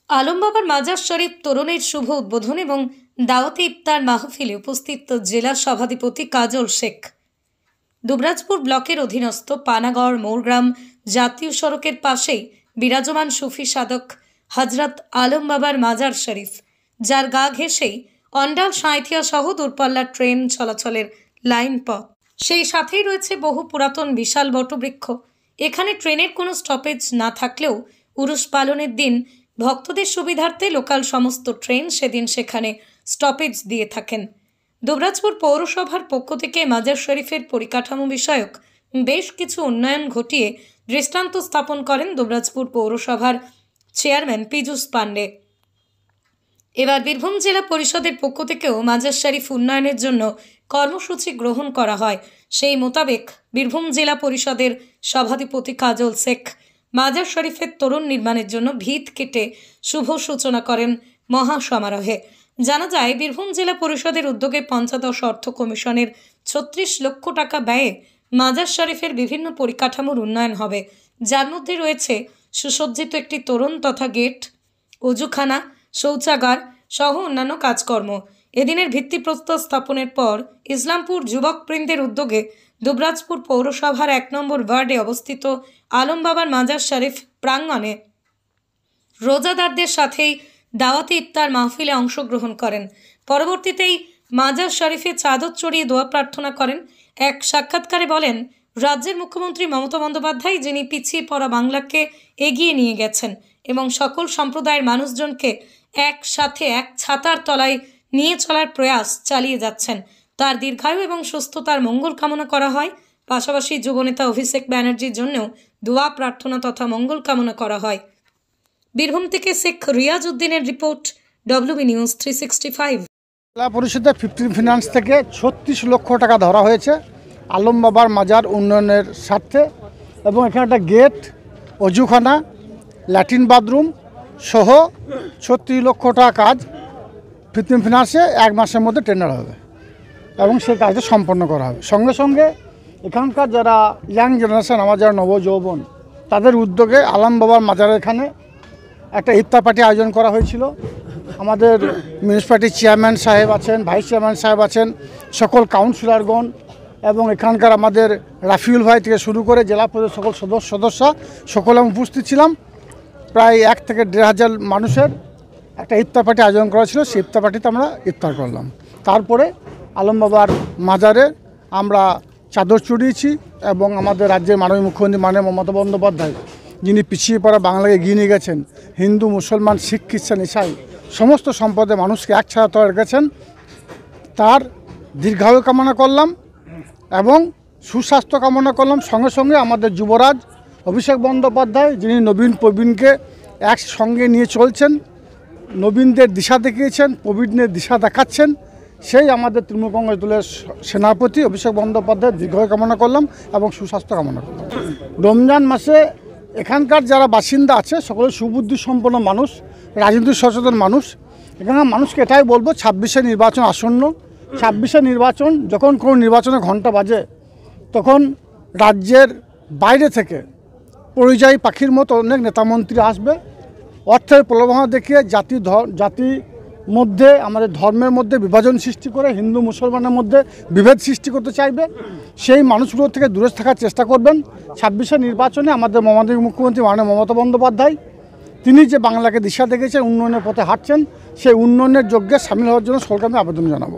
আলমবাবার মাজার শরীফ তোরণের শুভ উদ্বোধন এবং দাওয়াতে ইফতার মাহফিলে উপস্থিত জেলা সভাধিপতি কাজল শেখ। দুবরাজপুর ব্লকের অধীনস্থ পানাগড় মোরগ্রাম জাতীয় সড়কের পাশেই বিরাজমান সুফি সাধক হজরত আলমবাবার মাজার শরীফ, যার গা ঘেঁষেই অন্ডাল সাঁইথিয়া সহ দূরপাল্লার ট্রেন চলাচলের লাইন পথ। সেই সাথেই রয়েছে বহু পুরাতন বিশাল বটবৃক্ষ। এখানে ট্রেনের কোনো স্টপেজ না থাকলেও উরুস পালনের দিন ভক্তদের সুবিধার্থে লোকাল সমস্ত ট্রেন সেদিন সেখানে স্টপেজ দিয়ে থাকেন। দুবরাজপুর পৌরসভার পক্ষ থেকে মাজার শরীফের পরিকাঠামো বিষয়ক বেশ কিছু উন্নয়ন ঘটিয়ে দৃষ্টান্ত স্থাপন করেন দুবরাজপুর পৌরসভার চেয়ারম্যান পীযূষ পাণ্ডে। এবার বীরভূম জেলা পরিষদের পক্ষ থেকেও মাজার শরীফ উন্নয়নের জন্য কর্মসূচি গ্রহণ করা হয়। সেই মোতাবেক বীরভূম জেলা পরিষদের সভাধিপতি কাজল শেখ মাজার শরীফের তোরণ নির্মাণের জন্য ভিত কেটে শুভ সূচনা করেন মহাসমারোহে। জানা যায়, বীরভূম জেলা পরিষদের উদ্যোগে পঞ্চদশ অর্থ কমিশনের ৩৬ লক্ষ টাকা ব্যয়ে মাজার শরীফের বিভিন্ন পরিকাঠামোর উন্নয়ন হবে, যার মধ্যে রয়েছে সুসজ্জিত একটি তোরণ তথা গেট, অজুখানা, শৌচাগার সহ অন্যান্য কাজকর্ম। এদিনের ভিত্তিপ্রস্তর স্থাপনের পর ইসলামপুর যুবকবৃন্দের উদ্যোগে দুবরাজপুর পৌরসভার ১ নম্বর ওয়ার্ডে অবস্থিত আলমবাবার মাজার শরীফ প্রাঙ্গণে রোজাদারদের সাথেই দাওয়াতে ইফতার মাহফিলে অংশগ্রহণ করেন। পরবর্তীতেই মাজার শরীফে চাদর চড়িয়ে দোয়া প্রার্থনা করেন। এক সাক্ষাৎকারে বলেন, রাজ্যের মুখ্যমন্ত্রী মমতা বন্দ্যোপাধ্যায়, যিনি পিছিয়ে পড়া বাংলাকে এগিয়ে নিয়ে গেছেন এবং সকল সম্প্রদায়ের মানুষজনকে একসাথে এক ছাতার তলায় নিয়ে চলার প্রয়াস চালিয়ে যাচ্ছেন, তার দীর্ঘায়ু এবং সুস্থতার মঙ্গল কামনা করা হয়। পাশাপাশি যুবনেতা অভিষেক ব্যানার্জির জন্যও দোয়া প্রার্থনা তথা মঙ্গল কামনা করা হয়। বীরভূম থেকে শেখ রিয়াজ উদ্দিনের রিপোর্ট, WB নিউজ 365। জেলা পরিষদের 15 ফিনান্স থেকে 36 লক্ষ টাকা ধরা হয়েছে আলমবাবার মাজার উন্নয়নের স্বার্থে, এবং এখানে একটা গেট, অজুখানা, ল্যাট্রিন বাথরুম সহ 36 লক্ষ টাকা কাজ 15 ফিনান্সে 1 মাসের মধ্যে টেন্ডার হবে এবং সেই কাজটা সম্পন্ন করা হবে। সঙ্গে সঙ্গে এখানকার যারা ইয়াং জেনারেশন, আমার যারা নবযৌবন, তাদের উদ্যোগে আলমবাবার মাজারের এখানে একটা ইফতার পার্টি আয়োজন করা হয়েছিল। আমাদের মিউনিসিপ্যালিটির চেয়ারম্যান সাহেব আছেন, ভাইস চেয়ারম্যান সাহেব আছেন, সকল কাউন্সিলরগণ এবং এখানকার আমাদের রাফিউল ভাই থেকে শুরু করে জেলা পরিষদের সকল সদস্য সকলে উপস্থিত ছিলাম। প্রায় 1 থেকে 1,500 মানুষের একটা ইফতার পার্টি আয়োজন করা ছিল। সেই ইফতার পার্টিতে আমরা ইফতার করলাম। তারপরে আলমবাবার মাজারে আমরা চাদর চড়িয়েছি এবং আমাদের রাজ্যের মাননীয় মুখ্যমন্ত্রী মমতা বন্দ্যোপাধ্যায়, যিনি পিছিয়ে পড়া বাংলাকে এগিয়ে নিয়ে গেছেন, হিন্দু, মুসলমান, শিখ, খ্রিস্টান, ইসাই সমস্ত সম্প্রদায়ের মানুষকে এক ছায়া তলায় রেখেছেন, তার দীর্ঘায়ু কামনা করলাম এবং সুস্বাস্থ্য কামনা করলাম। সঙ্গে সঙ্গে আমাদের যুবরাজ অভিষেক বন্দ্যোপাধ্যায়, যিনি নবীন প্রবীণকে একসঙ্গে নিয়ে চলছেন, নবীনদের দিশা দেখিয়েছেন, প্রবীণদের দিশা দেখাচ্ছেন, সেই আমাদের তৃণমূল কংগ্রেস দলের সেনাপতি অভিষেক বন্দ্যোপাধ্যায়ের দীর্ঘায়ু কামনা করলাম এবং সুস্বাস্থ্য কামনা করলাম। রমজান মাসে এখানকার যারা বাসিন্দা আছে সকলে সুবুদ্ধি সম্পন্ন মানুষ, রাজনীতি সচেতন মানুষ। এখানে মানুষকে এটাই বলবো, 26শে নির্বাচন আসন্ন। 26শে নির্বাচন, যখন কোনো নির্বাচনের ঘণ্টা বাজে, তখন রাজ্যের বাইরে থেকে পরিযায়ী পাখির মতো অনেক নেতামন্ত্রী আসবে, অর্থের প্রলোভন দেখিয়ে জাতি মধ্যে, আমাদের ধর্মের মধ্যে বিভাজন সৃষ্টি করে হিন্দু মুসলমানের মধ্যে বিভেদ সৃষ্টি করতে চাইবে। সেই মানুষগুলো থেকে দূরে থাকার চেষ্টা করবেন। 26শে নির্বাচনে আমাদের মুখ্যমন্ত্রী মাননীয় মমতা বন্দ্যোপাধ্যায়, তিনি যে বাংলাকে দিশা দেখেছেন, উন্নয়নের পথে হাঁটছেন, সেই উন্নয়নের যজ্ঞে সামিল হওয়ার জন্য সকলকে আমি আবেদন জানাবো।